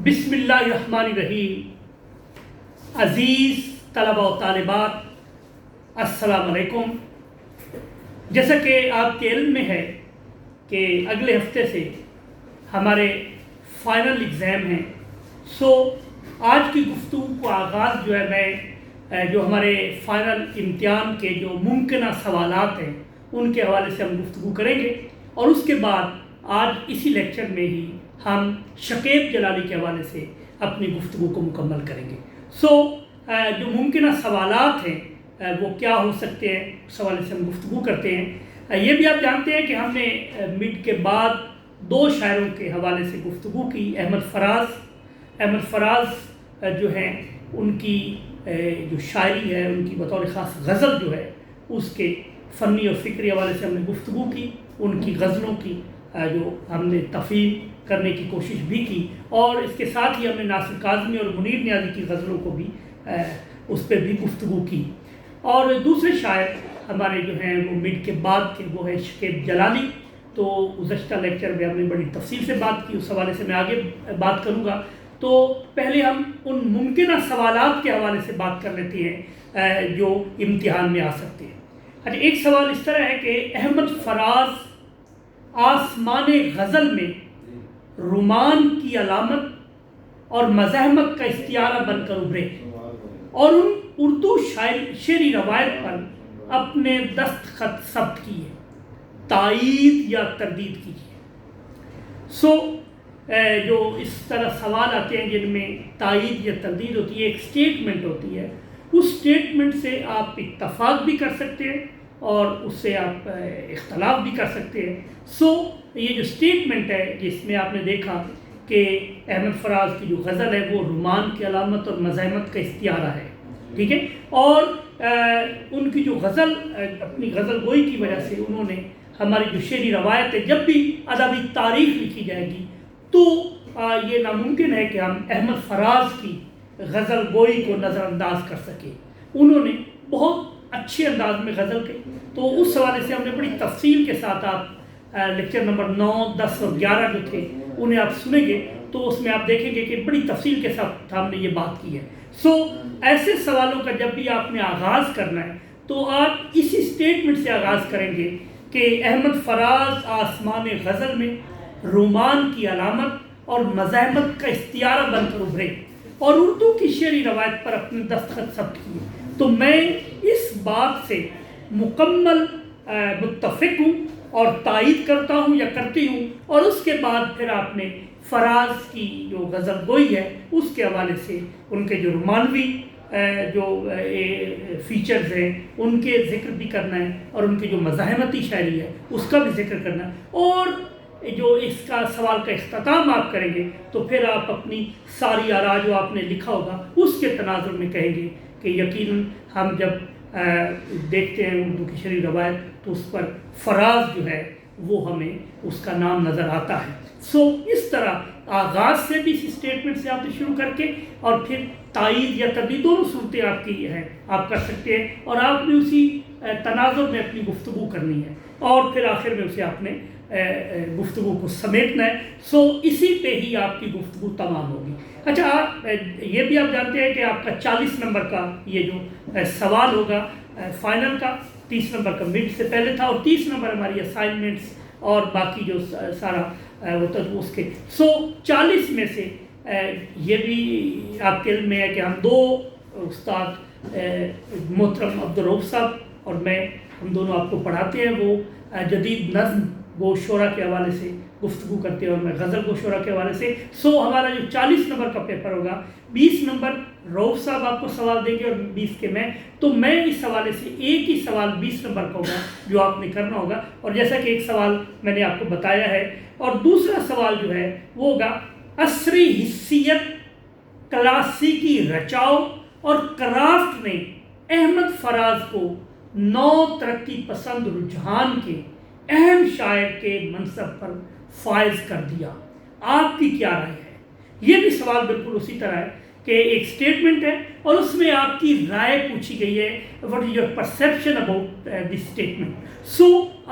بسم اللہ الرحمن الرحیم۔ عزیز طلبہ و طالبات، السلام علیکم۔ جیسا کہ آپ کے علم میں ہے کہ اگلے ہفتے سے ہمارے فائنل ایگزام ہیں، آج کی گفتگو کو آغاز جو ہے میں جو ہمارے فائنل امتحان کے جو ممکنہ سوالات ہیں ان کے حوالے سے ہم گفتگو کریں گے، اور اس کے بعد آج اسی لیکچر میں ہی ہم شکیب جلالی کے حوالے سے اپنی گفتگو کو مکمل کریں گے۔ جو ممکنہ سوالات ہیں وہ کیا ہو سکتے ہیں، اس حوالے سے ہم گفتگو کرتے ہیں۔ یہ بھی آپ جانتے ہیں کہ ہم نے مڈ کے بعد 2 شاعروں کے حوالے سے گفتگو کی۔ احمد فراز جو ہیں ان کی جو شاعری ہے، ان کی بطور خاص غزل جو ہے اس کے فنی اور فکری حوالے سے ہم نے گفتگو کی۔ ان کی غزلوں کی جو ہم نے تفہیم کرنے کی کوشش بھی کی، اور اس کے ساتھ ہی ہم نے ناصر کاظمی اور منیر نیازی کی غزلوں کو بھی اس پہ بھی گفتگو کی۔ اور دوسرے شاعر ہمارے جو ہیں وہ مڈ کے بعد کے وہ ہے شکیب جلالی۔ تو گزشتہ لیکچر میں ہم نے بڑی تفصیل سے بات کی، اس حوالے سے میں آگے بات کروں گا۔ تو پہلے ہم ان ممکنہ سوالات کے حوالے سے بات کر لیتے ہیں جو امتحان میں آ سکتے ہیں۔ اچھا، ایک سوال اس طرح ہے کہ احمد فراز آسمان غزل میں رومان کی علامت اور مزاحمت کا استعارہ بن کر ابھرے اور ان اردو شعری روایت پر اپنے دستخط ثبت کیے، تائید یا تردید کیجیے۔ جو اس طرح سوال آتے ہیں جن میں تائید یا تردید ہوتی ہے، ایک سٹیٹمنٹ ہوتی ہے، اس سٹیٹمنٹ سے آپ اتفاق بھی کر سکتے ہیں اور اس سے آپ اختلاف بھی کر سکتے ہیں۔ یہ جو سٹیٹمنٹ ہے جس میں آپ نے دیکھا کہ احمد فراز کی جو غزل ہے وہ رومان کی علامت اور مزاحمت کا استعارہ ہے، ٹھیک ہے، اور ان کی جو غزل اپنی غزل گوئی کی وجہ سے انہوں نے ہماری جو شعری روایت ہے، جب بھی ادبی تاریخ لکھی جائے گی تو یہ ناممکن ہے کہ ہم احمد فراز کی غزل گوئی کو نظر انداز کر سکیں۔ انہوں نے بہت اچھے انداز میں غزل کہی، تو اس حوالے سے ہم نے بڑی تفصیل کے ساتھ آپ لیکچر نمبر 9، 10 اور 11 جو تھے انہیں آپ سنیں گے تو اس میں آپ دیکھیں گے کہ بڑی تفصیل کے ساتھ ہم نے یہ بات کی ہے۔ ایسے سوالوں کا جب بھی آپ نے آغاز کرنا ہے تو آپ اسی سٹیٹمنٹ سے آغاز کریں گے کہ احمد فراز آسمان غزل میں رومان کی علامت اور مزاحمت کا استعارہ بن کر ابھرے اور اردو کی شعری روایت پر اپنے دستخط ثبت کیے۔ تو میں اس بات سے مکمل متفق ہوں اور تائید کرتا ہوں یا کرتی ہوں، اور اس کے بعد پھر آپ نے فراز کی جو غزل گوئی ہے اس کے حوالے سے ان کے جو رومانوی جو فیچرز ہیں ان کے ذکر بھی کرنا ہے، اور ان کی جو مزاحمتی شاعری ہے اس کا بھی ذکر کرنا ہے، اور جو اس کا سوال کا اختتام آپ کریں گے تو پھر آپ اپنی ساری آراء جو آپ نے لکھا ہوگا اس کے تناظر میں کہیں گے کہ یقیناً ہم جب دیکھتے ہیں اردو کی شعری روایت تو اس پر فراز جو ہے وہ ہمیں اس کا نام نظر آتا ہے۔ اس طرح آغاز سے بھی اسی سٹیٹمنٹ سے آپ نے شروع کر کے اور پھر تائید یا تردید دونوں صورتیں آپ کی ہیں، آپ کر سکتے ہیں، اور آپ نے اسی تناظر میں اپنی گفتگو کرنی ہے، اور پھر آخر میں اسے آپ نے گفتگو کو سمیٹنا ہے۔ اسی پہ ہی آپ کی گفتگو تمام ہوگی۔ اچھا، آپ یہ بھی آپ جانتے ہیں کہ آپ کا 40 نمبر کا یہ جو سوال ہوگا فائنل کا، 30 نمبر کا مڈ سے پہلے تھا، اور 30 نمبر ہماری اسائنمنٹس اور باقی جو سارا ہوتا ہے اس کے 40 میں سے یہ بھی آپ کے علم میں ہے کہ ہم 2 استاد محترم عبدالرؤف صاحب اور میں، ہم دونوں آپ کو پڑھاتے ہیں، وہ جدید نظم گو شعرا کے حوالے سے گفتگو کرتے ہیں اور میں غزل گو شعرا کے حوالے سے۔ ہمارا جو 40 نمبر کا پیپر ہوگا، 20 نمبر رؤف صاحب آپ کو سوال دیں گے اور 20 کے میں اس حوالے سے ایک ہی سوال 20 نمبر کا ہوگا جو آپ نے کرنا ہوگا، اور جیسا کہ ایک سوال میں نے آپ کو بتایا ہے، اور دوسرا سوال جو ہے وہ ہوگا عصری حسیت، کلاسیکی رچاؤ اور کرافٹ نے احمد فراز کو نو ترقی پسند رجحان کے اہم شاعر کے منصب پر فائز کر دیا۔ آپ کی کیا رائے ہے؟ یہ بھی سوال بالکل اسی طرح ہے کہ ایک سٹیٹمنٹ ہے اور اس میں آپ کی رائے پوچھی گئی ہے، what is your perception about this statement۔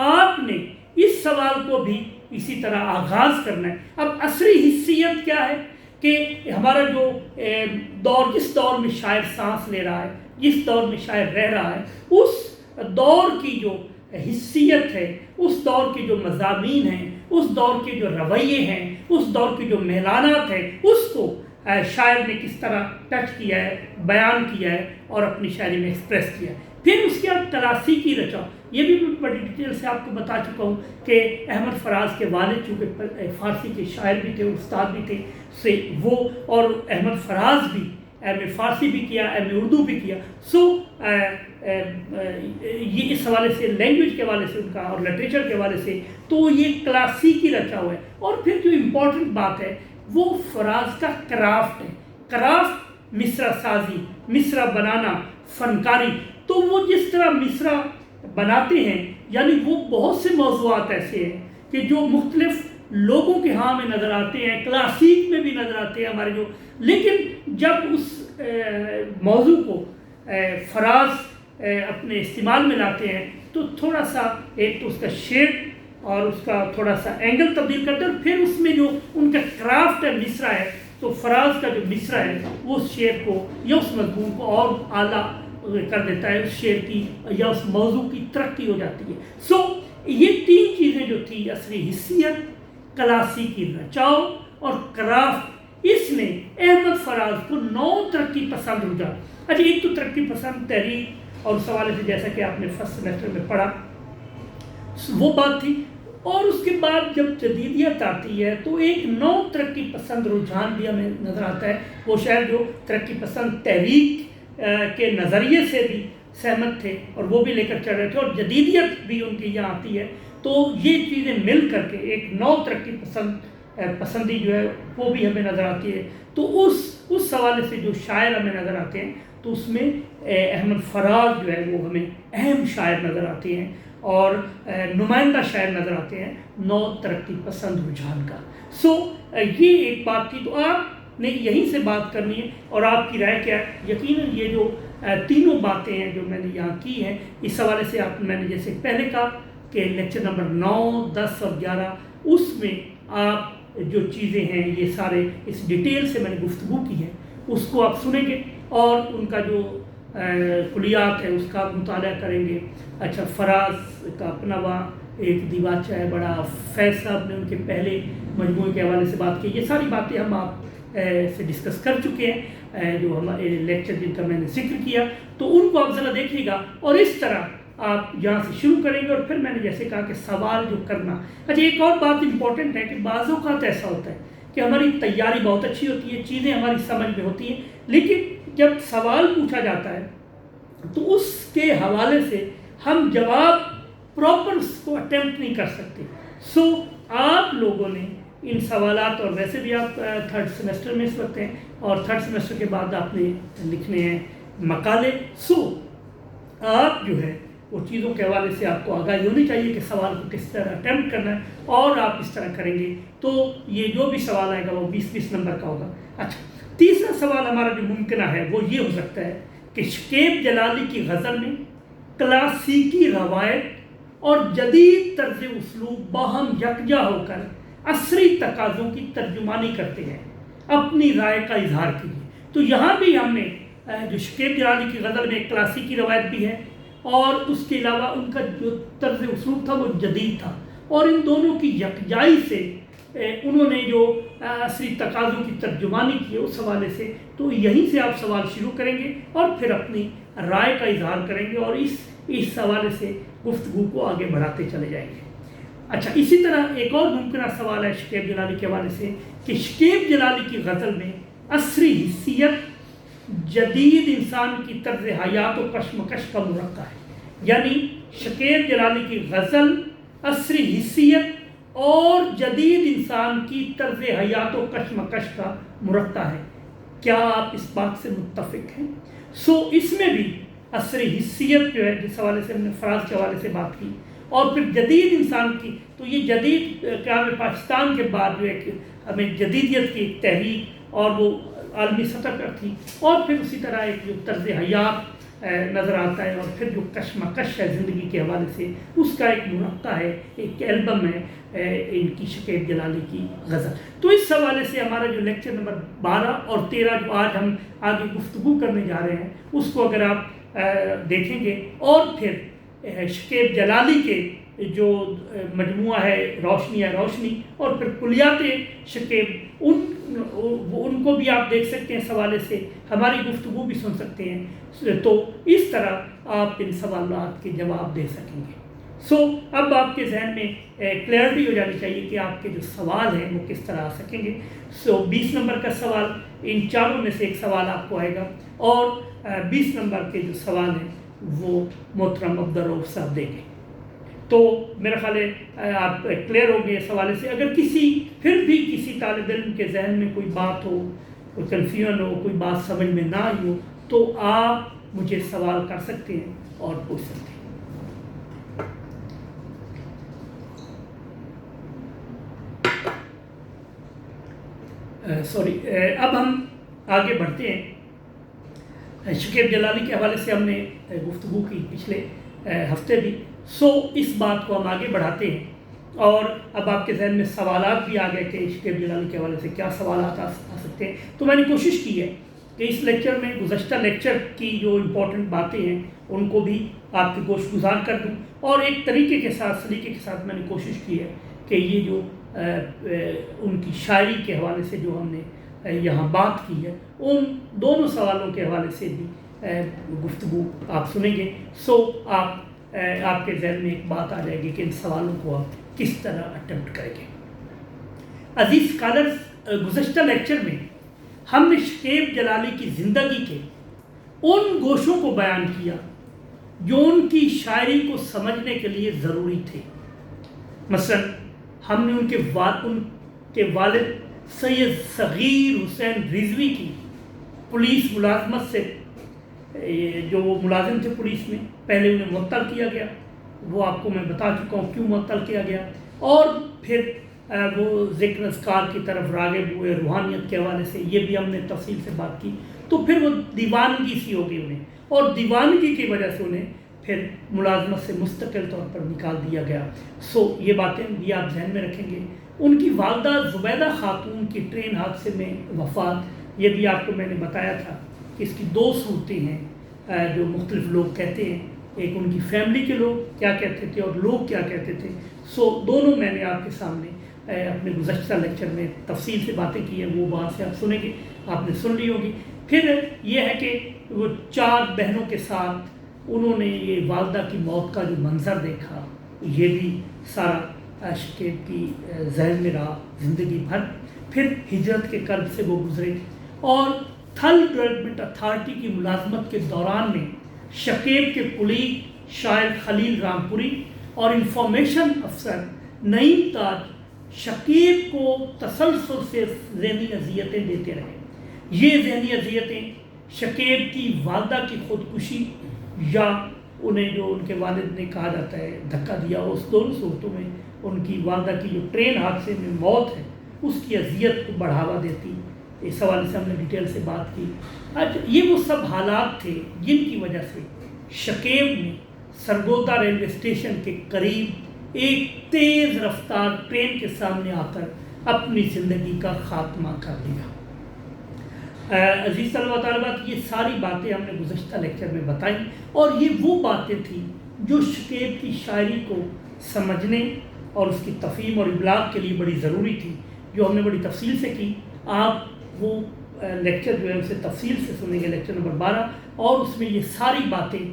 آپ نے اس سوال کو بھی اسی طرح آغاز کرنا ہے۔ اب عصری حسیت کیا ہے؟ کہ ہمارا جو دور، جس دور میں شاعر سانس لے رہا ہے، جس دور میں شاعر رہ رہا ہے، اس دور کی جو حیثیت ہے، اس دور کے جو مضامین ہیں، اس دور کے جو رویے ہیں، اس دور کے جو میلانات ہیں، اس کو شاعر نے کس طرح ٹچ کیا ہے، بیان کیا ہے اور اپنی شاعری میں ایکسپریس کیا ہے۔ پھر اس کے بعد کلاسیکی رچا، یہ بھی میں بڑی ڈیٹیل سے آپ کو بتا چکا ہوں کہ احمد فراز کے والد چونکہ فارسی کے شاعر بھی تھے، استاد بھی تھے، سے وہ اور احمد فراز بھی ایم اے فارسی بھی کیا، ایم اے اردو بھی کیا، سو یہ اس حوالے سے لینگویج کے حوالے سے ان کا اور لٹریچر کے حوالے سے تو یہ کلاسیکی رچا ہوا ہے۔ اور پھر جو امپورٹنٹ بات ہے وہ فراز کا کرافٹ ہے، کرافٹ مصرع سازی، مصرع بنانا، فنکاری۔ تو وہ جس طرح مصرع بناتے ہیں، یعنی وہ بہت سے موضوعات ایسے ہیں کہ جو مختلف لوگوں کے ہاں میں نظر آتے ہیں، کلاسیک میں بھی نظر آتے ہیں ہمارے جو، لیکن جب اس موضوع کو فراز اپنے استعمال میں لاتے ہیں تو تھوڑا سا ایک تو اس کا شیڈ اور اس کا تھوڑا سا اینگل تبدیل کرتے ہیں، اور پھر اس میں جو ان کا کرافٹ ہے، مصرع ہے، تو فراز کا جو مصرع ہے وہ اس شعر کو یا اس مضمون کو اور اعلیٰ کر دیتا ہے، اس شعر کی یا اس موضوع کی ترقی ہو جاتی ہے۔ سو یہ تین چیزیں جو تھی، عصری حیثیت، کلاسیکی رچاؤ اور کرافٹ، اس نے احمد فراز کو نو ترقی پسند رجحان۔ اچھا، ایک تو ترقی پسند تحریک اور اس حوالے سے جیسا کہ آپ نے فرسٹ سیمیسٹر میں پڑھا وہ بات تھی، اور اس کے بعد جب جدیدیت آتی ہے تو ایک نو ترقی پسند رجحان بھی ہمیں نظر آتا ہے۔ وہ شاید جو ترقی پسند تحریک کے نظریے سے بھی سہمت تھے اور وہ بھی لے کر چل رہے تھے، اور جدیدیت بھی ان کی یہاں آتی ہے، تو یہ چیزیں مل کر کے ایک نو ترقی پسندی جو ہے وہ بھی ہمیں نظر آتی ہے۔ تو اس حوالے سے جو شاعر ہمیں نظر آتے ہیں تو اس میں احمد فراز جو ہے وہ ہمیں اہم شاعر نظر آتے ہیں اور نمائندہ شاعر نظر آتے ہیں نو ترقی پسند رجحان کا۔ سو یہ ایک بات تھی، تو آپ نے یہیں سے بات کرنی ہے اور آپ کی رائے کیا ہے۔ یقیناً یہ جو تینوں باتیں ہیں جو میں نے یہاں کی ہیں، اس حوالے سے میں نے جیسے پہلے کہا کہ لیکچر نمبر 9، 10 اور 11 اس میں آپ جو چیزیں ہیں یہ سارے اس ڈیٹیل سے میں نے گفتگو کی ہے اس کو آپ سنیں گے اور ان کا جو کلیات ہے اس کا آپ مطالعہ کریں گے۔ اچھا، فراز کا اپنا وہاں ایک دیباچہ ہے بڑا، فیض صاحب نے ان کے پہلے مجموعے کے حوالے سے بات کی، یہ ساری باتیں ہم آپ سے ڈسکس کر چکے ہیں جو ہمارے لیکچر جن کا میں نے ذکر کیا، تو ان کو آپ ذرا دیکھیے گا اور اس طرح آپ یہاں سے شروع کریں گے، اور پھر میں نے جیسے کہا کہ سوال جو کرنا۔ اچھا، ایک اور بات امپورٹنٹ ہے کہ بعض اوقات ایسا ہوتا ہے کہ ہماری تیاری بہت اچھی ہوتی ہے، چیزیں ہماری سمجھ میں ہوتی ہیں، لیکن جب سوال پوچھا جاتا ہے تو اس کے حوالے سے ہم جواب پراپر کو اٹیمپٹ نہیں کر سکتے۔ سو آپ لوگوں نے ان سوالات، اور ویسے بھی آپ تھرڈ سیمیسٹر میں اس وقت ہیں اور تھرڈ سیمیسٹر کے بعد آپ نے لکھنے ہیں مقالے، سو آپ جو ہے وہ چیزوں کے حوالے سے آپ کو آگاہی ہونی چاہیے کہ سوال کو کس طرح اٹیمپٹ کرنا ہے، اور آپ اس طرح کریں گے تو یہ جو بھی سوال آئے گا وہ 20 نمبر کا ہوگا۔ اچھا، تیسرا سوال ہمارا جو ممکنہ ہے وہ یہ ہو سکتا ہے کہ شکیب جلالی کی غزل میں کلاسیکی روایت اور جدید طرز اسلوب باہم یکجا ہو کر عصری تقاضوں کی ترجمانی کرتے ہیں، اپنی رائے کا اظہار کیجیے۔ تو یہاں بھی ہم نے جو شکیب جلالی کی غزل میں ایک کلاسیکی روایت بھی ہے، اور اس کے علاوہ ان کا جو طرز اسلوب تھا وہ جدید تھا، اور ان دونوں کی یکجائی سے انہوں نے جو عصری تقاضوں کی ترجمانی کی ہے اس حوالے سے، تو یہیں سے آپ سوال شروع کریں گے اور پھر اپنی رائے کا اظہار کریں گے اور اس حوالے سے گفتگو کو آگے بڑھاتے چلے جائیں گے۔ اچھا، اسی طرح ایک اور ممکنہ سوال ہے شکیب جلالی کے حوالے سے کہ شکیب جلالی کی غزل میں عصری حیثیت جدید انسان کی طرز حیات و کشمکش کا مرقع ہے، یعنی شکیب جلالی کی غزل عصری حیثیت اور جدید انسان کی طرز حیات و کشمکش کا مرقع ہے۔ کیا آپ اس بات سے متفق ہیں؟ سو اس میں بھی عصری حیثیت جو ہے جس حوالے سے ہم نے فراز کے حوالے سے بات کی، اور پھر جدید انسان کی، تو یہ جدید قیام پاکستان کے بعد جو ہے کہ ہمیں جدیدیت کی ایک تحریک اور وہ عالمی سطح پر تھی، اور پھر اسی طرح ایک جو طرز حیات نظر آتا ہے، اور پھر جو کشمکش ہے زندگی کے حوالے سے اس کا ایک منقع ہے، ایک البم ہے ان کی شکیب جلالی کی غزل۔ تو اس حوالے سے ہمارا جو لیکچر نمبر 12 اور 13 جو آج ہم آگے گفتگو کرنے جا رہے ہیں اس کو اگر آپ دیکھیں گے، اور پھر شکیب جلالی کے جو مجموعہ ہے روشنی ہے روشنی، اور پھر کلیات شکیب ان کو بھی آپ دیکھ سکتے ہیں، اس حوالے سے ہماری گفتگو بھی سن سکتے ہیں، تو اس طرح آپ ان سوالات کے جواب دے سکیں گے۔ اب آپ کے ذہن میں کلیئرٹی ہو جانی چاہیے کہ آپ کے جو سوال ہیں وہ کس طرح آ سکیں گے۔ 20 نمبر کا سوال، ان چاروں میں سے ایک سوال آپ کو آئے گا، اور 20 نمبر کے جو سوال ہیں وہ محترم عبدالرؤف صاحب دیں گے۔ تو میرا خیال ہے آپ کلیئر ہو گئے اس حوالے سے۔ اگر پھر بھی کسی طالب علم کے ذہن میں کوئی بات ہو، کوئی کنفیوژن ہو، کوئی بات سمجھ میں نہ آئی ہو، تو آپ مجھے سوال کر سکتے ہیں اور پوچھ سکتے ہیں۔ اب ہم آگے بڑھتے ہیں۔ شکیب جلالی کے حوالے سے ہم نے گفتگو کی پچھلے ہفتے بھی، اس بات کو ہم آگے بڑھاتے ہیں، اور اب آپ کے ذہن میں سوالات بھی آ گئے کہ شکیب جلالی کے حوالے سے کیا سوالات آ سکتے ہیں۔ تو میں نے کوشش کی ہے کہ اس لیکچر میں گزشتہ لیکچر کی جو امپورٹنٹ باتیں ہیں ان کو بھی آپ کے گوش گزار کر دوں، اور ایک طریقے کے ساتھ میں نے کوشش کی ہے کہ یہ جو ان کی شاعری کے حوالے سے جو ہم نے یہاں بات کی ہے، ان دونوں سوالوں کے حوالے سے بھی گفتگو آپ سنیں گے۔ آپ کے ذہن میں ایک بات آ جائے گی کہ ان سوالوں کو آپ کس طرح اٹیمپٹ کریں گے۔ عزیز اسکالرز، گزشتہ لیکچر میں ہم نے شکیب جلالی کی زندگی کے ان گوشوں کو بیان کیا جو ان کی شاعری کو سمجھنے کے لیے ضروری تھے۔ مثلا ہم نے ان کے والد سید صغیر حسین رضوی کی پولیس ملازمت سے، جو وہ ملازم تھے پولیس میں، پہلے انہیں معطل کیا گیا، وہ آپ کو میں بتا چکا ہوں کیوں معطل کیا گیا، اور پھر وہ ذکر اذکار کی طرف راغب ہوئے روحانیت کے حوالے سے، یہ بھی ہم نے تفصیل سے بات کی۔ تو پھر وہ دیوانگی سی ہو گئی انہیں، اور دیوانگی کی وجہ سے انہیں پھر ملازمت سے مستقل طور پر نکال دیا گیا۔ یہ باتیں بھی آپ ذہن میں رکھیں گے۔ ان کی والدہ زبیدہ خاتون کی ٹرین حادثے میں وفات، یہ بھی آپ کو میں نے بتایا تھا کہ اس کی 2 صورتیں ہیں جو مختلف لوگ کہتے ہیں، ایک ان کی فیملی کے لوگ کیا کہتے تھے اور لوگ کیا کہتے تھے۔ دونوں میں نے آپ کے سامنے اپنے گزشتہ لیکچر میں تفصیل سے باتیں کی ہیں، وہ وہاں سے آپ سنیں گے، آپ نے سن لی ہوگی۔ پھر یہ ہے کہ وہ 4 بہنوں کے ساتھ انہوں نے یہ والدہ کی موت کا جو منظر دیکھا، یہ بھی سارا شکیب کی ذہن میں رہا زندگی بھر۔ پھر ہجرت کے کرب سے وہ گزرے، اور تھل ڈیولپمنٹ اتھارٹی کی ملازمت کے دوران میں شکیب کے کلیگ شاعر خلیل رامپوری اور انفارمیشن افسر نعیم تاج شکیب کو تسلسل سے ذہنی اذیتیں دیتے رہے۔ یہ ذہنی اذیتیں شکیب کی والدہ کی خودکشی یا انہیں جو ان کے والد نے کہا جاتا ہے دھکا دیا، اس دونوں صورتوں میں ان کی والدہ کی جو ٹرین حادثے میں موت ہے اس کی اذیت کو بڑھاوا دیتی۔ اس حوالے سے ہم نے ڈیٹیل سے بات کی۔ یہ وہ سب حالات تھے جن کی وجہ سے شکیب نے سرگودا ریلوے اسٹیشن کے قریب ایک تیز رفتار ٹرین کے سامنے آ کر اپنی زندگی کا خاتمہ کر دیا۔ عزیز طلباء طالبات، یہ ساری باتیں ہم نے گزشتہ لیکچر میں بتائیں، اور یہ وہ باتیں تھیں جو شکیب کی شاعری کو سمجھنے اور اس کی تفہیم اور ابلاغ کے لیے بڑی ضروری تھی، جو ہم نے بڑی تفصیل سے کی۔ آپ وہ لیکچر جو ہے اسے تفصیل سے سنیں گے، لیکچر نمبر 12، اور اس میں یہ ساری باتیں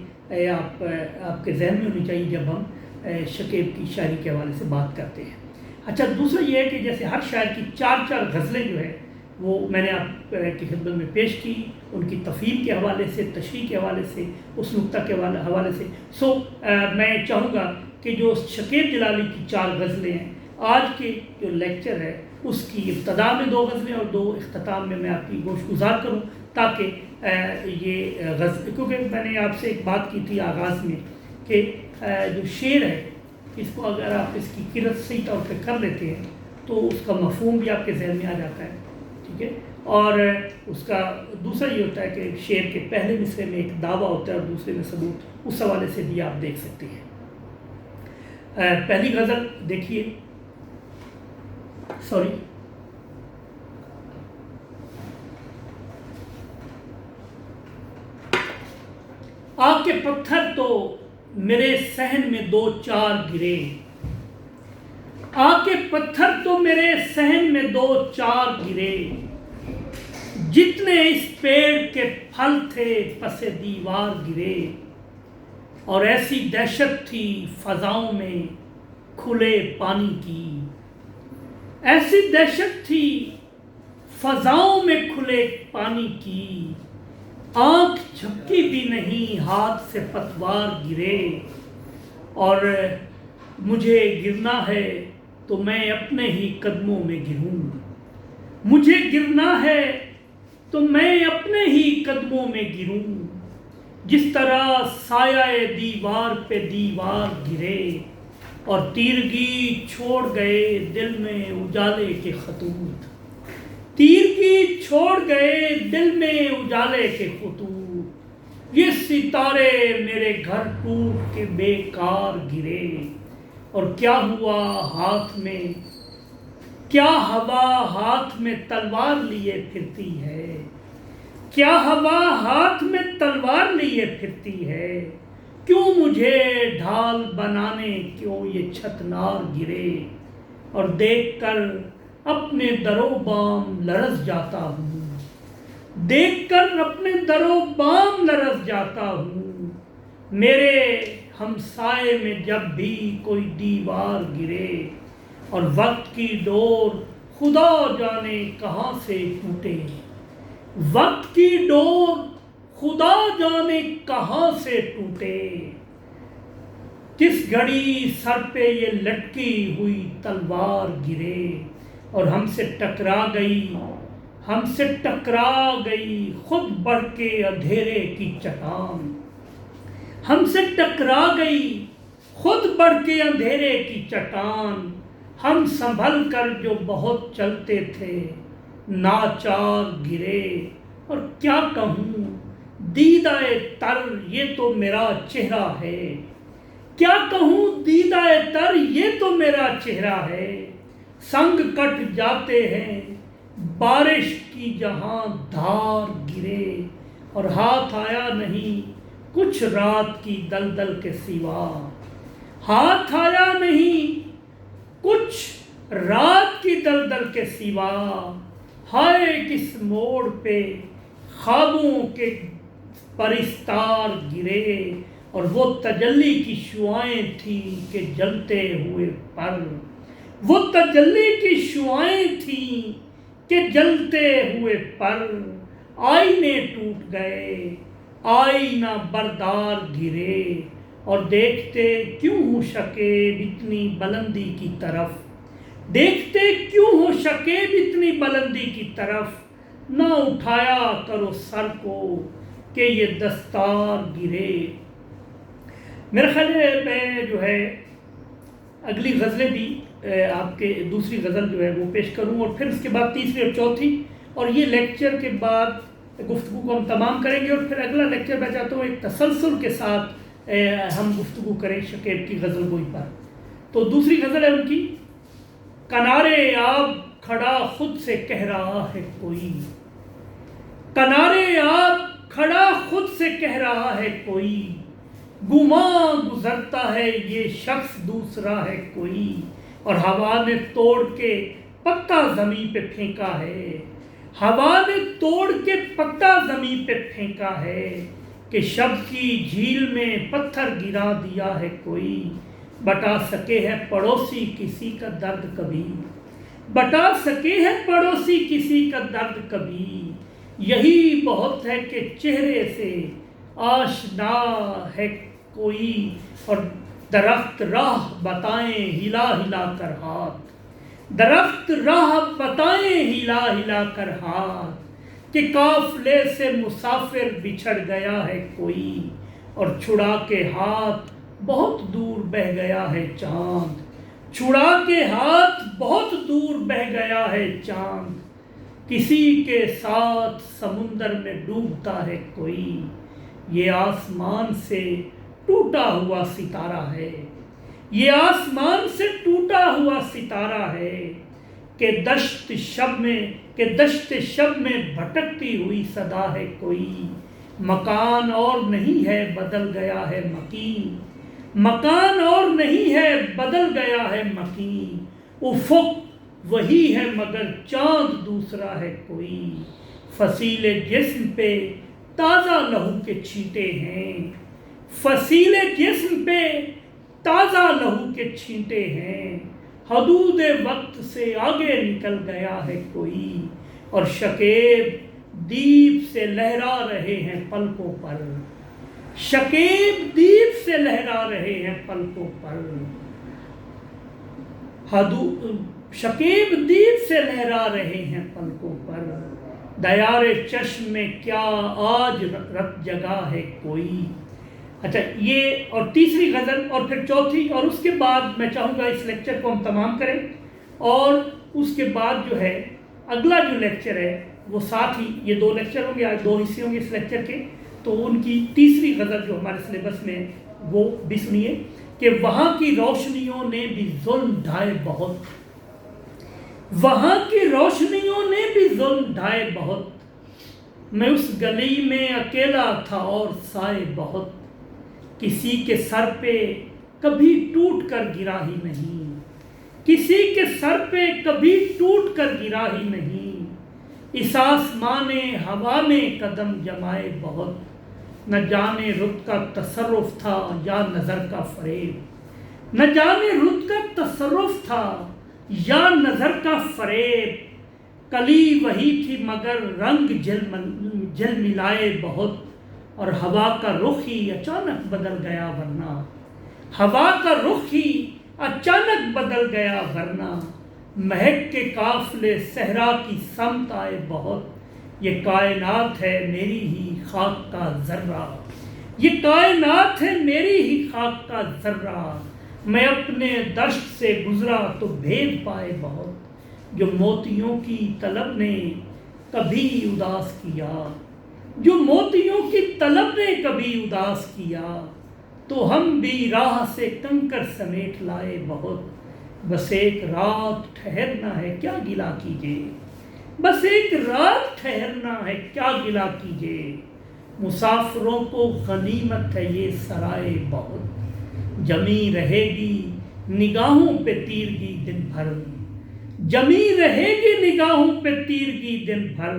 آپ کے ذہن میں ہونی چاہیے جب ہم شکیب کی شاعری کے حوالے سے بات کرتے ہیں۔ اچھا، دوسرا یہ ہے کہ جیسے ہر شاعر کی 4 غزلیں جو ہے وہ میں نے آپ کی خدمت میں پیش کی، ان کی تفہیم کے حوالے سے، تشریح کے حوالے سے، اس نقطہ کے حوالے سے۔ میں چاہوں گا کہ جو شکیب جلالی کی 4 غزلیں ہیں، آج کے جو لیکچر ہے اس کی ابتدا میں 2 غزلیں اور 2 اختتام میں آپ کی گوش گزار کروں، تاکہ یہ غزل، کیونکہ میں نے آپ سے ایک بات کی تھی آغاز میں کہ جو شعر ہے اس کو اگر آپ اس کی قرأت صحیح طور پہ کر لیتے ہیں تو اس کا مفہوم بھی آپ کے ذہن میں آ جاتا ہے، ٹھیک ہے، اور اس کا دوسرا یہ ہوتا ہے کہ شعر کے پہلے مصرعے میں ایک دعویٰ ہوتا ہے اور دوسرے میں ثبوت، اس حوالے سے بھی آپ دیکھ سکتے ہیں۔ پہلی غزل دیکھیے، آ کے پتھر تو میرے صحن میں دو چار گرے، آ کے پتھر تو میرے صحن میں دو چار گرے، جتنے اس پیڑ کے پھل تھے پس دیوار گرے، اور ایسی دہشت تھی فضاؤں میں کھلے پانی کی، ایسی دہشت تھی فضاؤں میں کھلے پانی کی، آنکھ جھپکی بھی نہیں ہاتھ سے پتوار گرے، اور مجھے گرنا ہے تو میں اپنے ہی قدموں میں گروں، مجھے گرنا ہے تو میں اپنے ہی قدموں میں گروں، جس طرح سایہ دیوار پہ دیوار گرے، اور تیرگی چھوڑ گئے دل میں اجالے کے خطوط، تیرگی چھوڑ گئے دل میں اجالے کے خطوط، یہ ستارے میرے گھر ٹوٹ کے بیکار گرے، اور کیا ہوا ہاتھ میں، کیا ہوا ہاتھ میں تلوار لیے پھرتی ہے، کیا ہوا ہاتھ میں تلوار لیے پھرتی ہے، کیوں مجھے ڈھال بنانے کیوں یہ چھتنار گرے، اور دیکھ کر اپنے در و بام لرز جاتا ہوں، دیکھ کر اپنے در و بام لرز جاتا ہوں، میرے ہمسائے میں جب بھی کوئی دیوار گرے، اور وقت کی ڈور خدا جانے کہاں سے ٹوٹے، وقت کی ڈور خدا جانے کہاں سے ٹوٹے، کس گھڑی سر پہ یہ لٹکی ہوئی تلوار گرے، اور ہم سے ٹکرا گئی، ہم سے ٹکرا گئی خود بڑھ کے اندھیرے کی چٹان، ہم سے ٹکرا گئی خود بڑھ کے اندھیرے کی چٹان، ہم سنبھل کر جو بہت چلتے تھے ناچار گرے، اور کیا کہوں دیدہ تر یہ تو میرا چہرہ ہے، کیا کہوں دیدہ تر یہ تو میرا چہرہ ہے، سنگ کٹ جاتے ہیں بارش کی جہاں دھار گرے، اور ہاتھ آیا نہیں کچھ رات کی دلدل کے سوا، ہاتھ آیا نہیں کچھ رات کی دلدل کے سوا، ہائے کس موڑ پہ خوابوں کے پرستار گرے، اور وہ تجلی کی شعائیں تھیں کہ جلتے ہوئے پر، وہ تجلی کی شعائیں تھیں کہ جلتے ہوئے پر، آئینے ٹوٹ گئے آئینہ بردار گرے، اور دیکھتے کیوں ہو شکیب اتنی بلندی کی طرف، دیکھتے کیوں ہو شکیب اتنی بلندی کی طرف، نہ اٹھایا کرو سر کو کہ یہ دستار گرے۔ میرا خیال ہے میں جو ہے اگلی غزلیں بھی آپ کے دوسری غزل جو ہے وہ پیش کروں، اور پھر اس کے بعد تیسری اور چوتھی، اور یہ لیکچر کے بعد گفتگو کو ہم تمام کریں گے، اور پھر اگلا لیکچر میں چاہتا ہوں ایک تسلسل کے ساتھ ہم گفتگو کریں شکیب کی غزل گوئی پر۔ تو دوسری غزل ہے ان کی، کنارے آب کھڑا خود سے کہہ رہا ہے کوئی، کنارے آب کھڑا خود سے کہہ رہا ہے کوئی، گماں گزرتا ہے یہ شخص دوسرا ہے کوئی، اور ہوا نے توڑ کے پتا زمین پہ پھینکا ہے، ہوا نے توڑ کے پتا زمین پہ پھینکا ہے، کہ شب کی جھیل میں پتھر گرا دیا ہے کوئی، بتا سکے ہے پڑوسی کسی کا درد کبھی، بتا سکے ہے پڑوسی کسی کا درد کبھی، یہی بہت ہے کہ چہرے سے آشنا ہے کوئی، اور درخت راہ بتائیں ہلا ہلا کر ہاتھ، درخت راہ بتائیں ہلا ہلا کر ہاتھ، کہ قافلے سے مسافر بچھڑ گیا ہے کوئی، اور چھڑا کے ہاتھ بہت دور بہہ گیا ہے چاند، چھڑا کے ہاتھ بہت دور بہہ گیا ہے چاند، کسی کے ساتھ سمندر میں ڈوبتا ہے کوئی، یہ آسمان سے ٹوٹا ہوا ستارہ ہے، یہ آسمان سے ٹوٹا ہوا ستارہ ہے، کہ دشت شب میں بھٹکتی ہوئی صدا ہے کوئی، مکان اور نہیں ہے بدل گیا ہے مکین، مکان اور نہیں ہے بدل گیا ہے مکین، افق وہی ہے مگر چاند دوسرا ہے کوئی، فصیل جسم پہ تازہ لہو کے چھینٹے ہیں، فصیل جسم پہ تازہ لہو کے چھینٹے ہیں، حدود وقت سے آگے نکل گیا ہے کوئی، اور شکیب دیپ سے لہرا رہے ہیں پلکوں پر، شکیب دیپ سے لہرا رہے ہیں پلکوں پر، شکیب دیپ سے لہرا رہے ہیں پلکوں پر، دیار چشم میں کیا آج رت جگا ہے کوئی۔ اچھا، یہ اور تیسری غزل اور پھر چوتھی، اور اس کے بعد میں چاہوں گا اس لیکچر کو ہم تمام کریں، اور اس کے بعد جو ہے اگلا جو لیکچر ہے وہ ساتھ ہی، یہ 2 لیکچر ہوں گے، آج 2 حصے ہوں گے اس لیکچر کے، تو ان کی تیسری غزل جو ہمارے سلیبس میں وہ بھی سنیے کہ وہاں کی روشنیوں نے بھی ظلم ڈھائے بہت، وہاں کی روشنیوں نے بھی ظلم ڈھائے بہت، میں اس گلی میں اکیلا تھا اور سائے بہت، کسی کے سر پہ کبھی ٹوٹ کر گرا ہی نہیں، کسی کے سر پہ کبھی ٹوٹ کر گرا ہی نہیں، اس آسمان ہوا میں قدم جمائے بہت، نہ جانے رت کا تصرف تھا یا نظر کا فریب، نہ جانے رت کا تصرف تھا یا نظر کا فریب، کلی وہی تھی مگر رنگ جل ملائے بہت، اور ہوا کا رخ ہی اچانک بدل گیا ورنہ، ہوا کا رخ ہی اچانک بدل گیا ورنہ، مہک کے قافلے صحرا کی سمت آئے بہت، یہ کائنات ہے میری ہی خاک کا ذرہ، یہ کائنات ہے میری ہی خاک کا ذرہ، میں اپنے دشت سے گزرا تو بھید پائے بہت، جو موتیوں کی طلب نے کبھی اداس کیا، جو موتیوں کی طلب نے کبھی اداس کیا، تو ہم بھی راہ سے کنکر سمیٹ لائے بہت، بس ایک رات ٹھہرنا ہے کیا گلہ کیجیے، بس ایک رات ٹھہرنا ہے کیا گلہ کیجیے، مسافروں کو غنیمت ہے یہ سرائے بہت، جمی رہے گی نگاہوں پہ تیرگی دن بھر، جمی رہے گی نگاہوں پہ تیرگی دن بھر،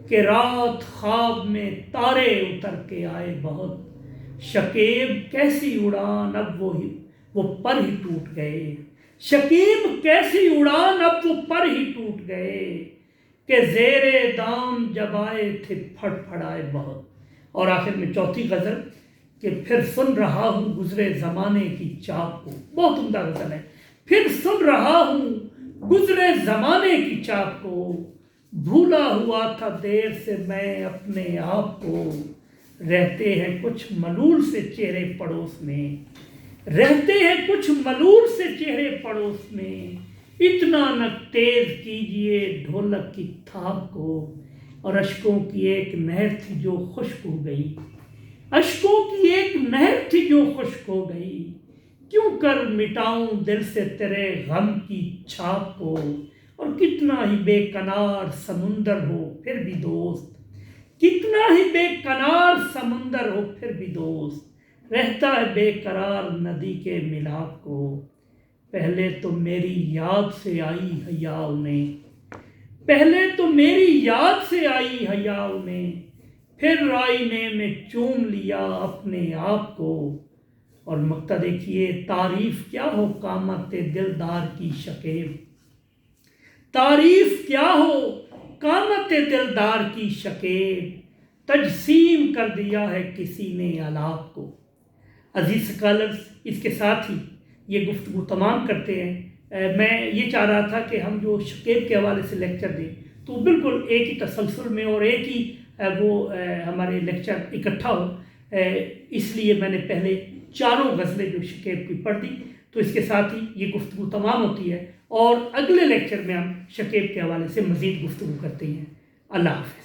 کہ رات خواب میں تارے اتر کے آئے بہت، شکیب کیسی اڑان اب وہ پر ہی ٹوٹ گئے، شکیب کیسی اڑان اب وہ پر ہی ٹوٹ گئے، کہ زیر دام جب آئے تھے پھڑ پھڑائے بہت، اور آخر میں چوتھی غزل کہ پھر سن رہا ہوں گزرے زمانے کی چاپ کو، بہت عمدہ غزل ہے، پھر سن رہا ہوں گزرے زمانے کی چاپ کو، بھولا ہوا تھا دیر سے میں اپنے آپ کو، رہتے ہیں کچھ ملول سے چہرے پڑوس میں، رہتے ہیں کچھ ملول سے چہرے پڑوس میں، اتنا نہ تیز کیجئے ڈھولک کی تھاپ کو، اور اشکوں کی ایک نہر تھی جو خشک ہو گئی، اشکوں کی ایک نہر تھی جو خشک ہو گئی، کیوں کر مٹاؤں دل سے تیرے غم کی چھاپ کو، اور کتنا ہی بے کنار سمندر ہو پھر بھی دوست، کتنا ہی بے کنار سمندر ہو پھر بھی دوست، رہتا ہے بے قرار ندی کے ملاپ کو، پہلے تو میری یاد سے آئی حیا انہیں، پہلے تو میری یاد سے آئی حیا انہیں، پھر آئینے میں چوم لیا اپنے آپ کو، اور مقطع دیکھیے، تعریف کیا ہو قامت دلدار کی شکیب، تعریف کیا ہو قامت دلدار کی شکیب، تجسیم کر دیا ہے کسی نے الاپ کو۔ عزیز اسکالرز، اس کے ساتھ ہی یہ گفتگو تمام کرتے ہیں۔ میں یہ چاہ رہا تھا کہ ہم جو شکیب کے حوالے سے لیکچر دیں تو بالکل ایک ہی تسلسل میں اور ایک ہی ہمارے لیکچر اکٹھا ہو، اس لیے میں نے پہلے 4 غزلیں جو شکیب کی پڑھ دی، تو اس کے ساتھ ہی یہ گفتگو تمام ہوتی ہے، اور اگلے لیکچر میں ہم شکیب کے حوالے سے مزید گفتگو کرتے ہیں۔ اللہ حافظ۔